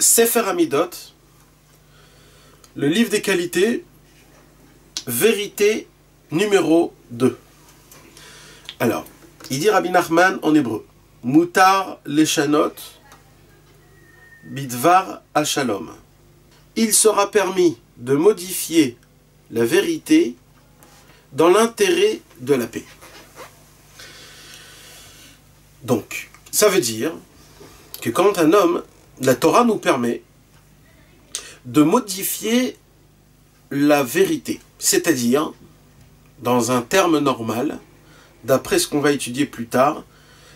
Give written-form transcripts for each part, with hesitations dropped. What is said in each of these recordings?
Sefer Hamidot, le livre des qualités, vérité numéro 2. Alors, il dit Rabbi Nachman en hébreu, Mutar leshanot bidvar al-shalom. Il sera permis de modifier la vérité dans l'intérêt de la paix. Donc, ça veut dire que quand un homme, la Torah nous permet de modifier la vérité, c'est-à-dire, dans un terme normal, d'après ce qu'on va étudier plus tard,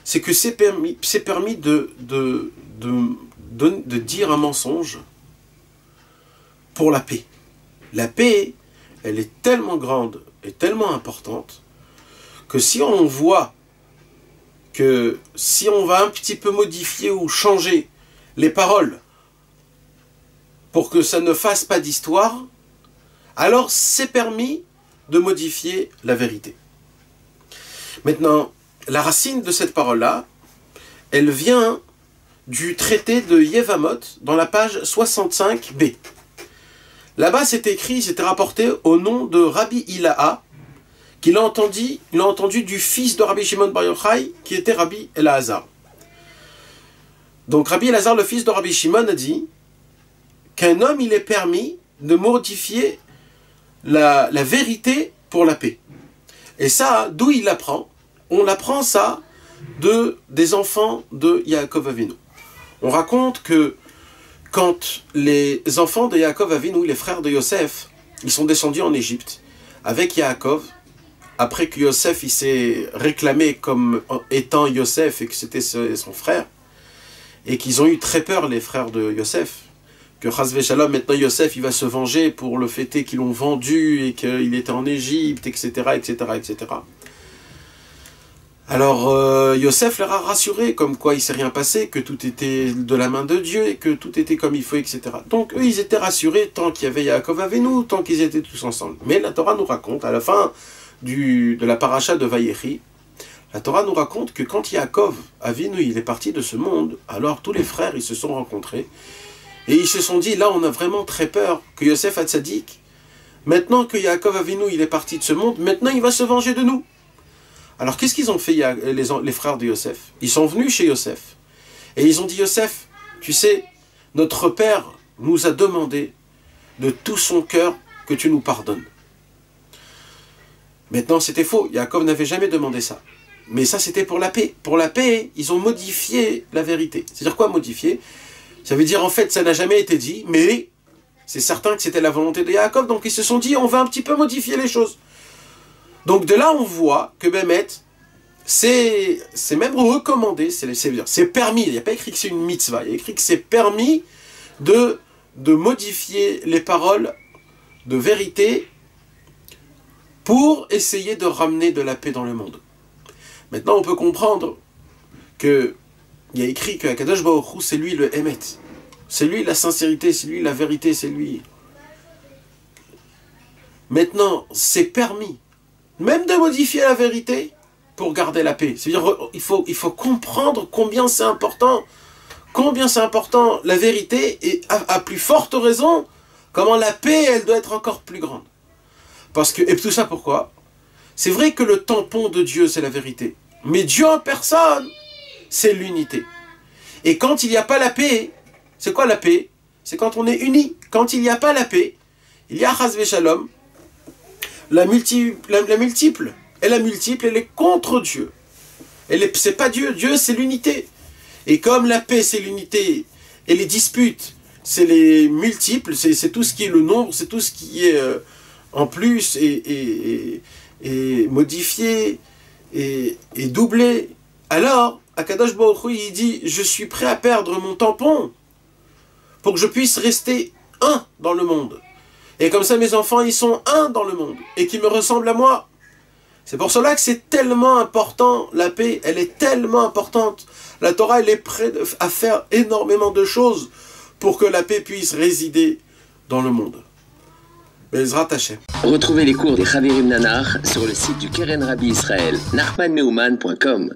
c'est que c'est permis de dire un mensonge pour la paix. La paix, elle est tellement grande et tellement importante que si on voit que si on va un petit peu modifier ou changer les paroles pour que ça ne fasse pas d'histoire, alors c'est permis de modifier la vérité. Maintenant, la racine de cette parole-là, elle vient du traité de Yevamot dans la page 65b. Là-bas, c'est écrit, c'était rapporté au nom de Rabbi Ilaha, qu'il a entendu du fils de Rabbi Shimon Bar Yochai, qui était Rabbi Elazar. Donc Rabbi Elazar, le fils de Rabbi Shimon, a dit qu'un homme, il est permis de modifier la vérité pour la paix. Et ça, d'où il l'apprend? On apprend ça des enfants de Yaakov Avinu. On raconte que quand les enfants de Yaakov Avinu, les frères de Yosef, ils sont descendus en Égypte avec Yaakov, après que Yosef il s'est réclamé comme étant Yosef et que c'était son frère, et qu'ils ont eu très peur, les frères de Yosef, que Chas v'Shalom, maintenant Yosef il va se venger pour le fait qu'ils l'ont vendu et qu'il était en Égypte, etc., etc., etc. Alors Yosef leur a rassuré, comme quoi il ne s'est rien passé, que tout était de la main de Dieu et que tout était comme il faut, etc. Donc eux ils étaient rassurés tant qu'il y avait Yaakov Avinu, tant qu'ils étaient tous ensemble. Mais la Torah nous raconte, à la fin de la paracha de Vayechi, la Torah nous raconte que quand Yaakov Avinu il est parti de ce monde, alors tous les frères ils se sont rencontrés et ils se sont dit, là on a vraiment très peur que Yosef Hatzadik, maintenant que Yaakov Avinu il est parti de ce monde, maintenant il va se venger de nous. Alors qu'est-ce qu'ils ont fait les frères de Yosef? Ils sont venus chez Yosef et ils ont dit, Yosef, tu sais, notre père nous a demandé de tout son cœur que tu nous pardonnes. Maintenant c'était faux, Yaakov n'avait jamais demandé ça. Mais ça c'était pour la paix. Pour la paix, ils ont modifié la vérité. C'est-à-dire quoi modifier? Ça veut dire en fait ça n'a jamais été dit, mais c'est certain que c'était la volonté de Yaakov, donc ils se sont dit on va un petit peu modifier les choses. Donc de là on voit que Bémet, c'est même recommandé, c'est permis, il n'y a pas écrit que c'est une mitzvah, il y a écrit que c'est permis de modifier les paroles de vérité pour essayer de ramener de la paix dans le monde. Maintenant on peut comprendre que il y a écrit que Akadosh Baruch Hu, c'est lui le Emet, c'est lui la sincérité, c'est lui la vérité, c'est lui. Maintenant c'est permis même de modifier la vérité pour garder la paix. C'est-à-dire il faut comprendre combien c'est important la vérité, et à plus forte raison, comment la paix, elle doit être encore plus grande. Parce que, et tout ça pourquoi? C'est vrai que le tampon de Dieu, c'est la vérité. Mais Dieu en personne, c'est l'unité. Et quand il n'y a pas la paix, c'est quoi la paix? C'est quand on est unis. Quand il n'y a pas la paix, il y a Chas v'Shalom, la multiple, elle est contre Dieu. C'est pas Dieu, Dieu c'est l'unité. Et comme la paix c'est l'unité, et les disputes c'est les multiples, c'est tout ce qui est le nombre, c'est tout ce qui est en plus et modifié et doublé. Alors, Akadosh Baruch Hu, il dit, je suis prêt à perdre mon tampon pour que je puisse rester un dans le monde. Et comme ça, mes enfants, ils sont un dans le monde et qui me ressemblent à moi. C'est pour cela que c'est tellement important, la paix, elle est tellement importante. La Torah, elle est prête à faire énormément de choses pour que la paix puisse résider dans le monde. Bezrat Hashem. Retrouvez les cours des Chavirim Nanar sur le site du Keren Rabbi Israël, nachmanmeuman.com.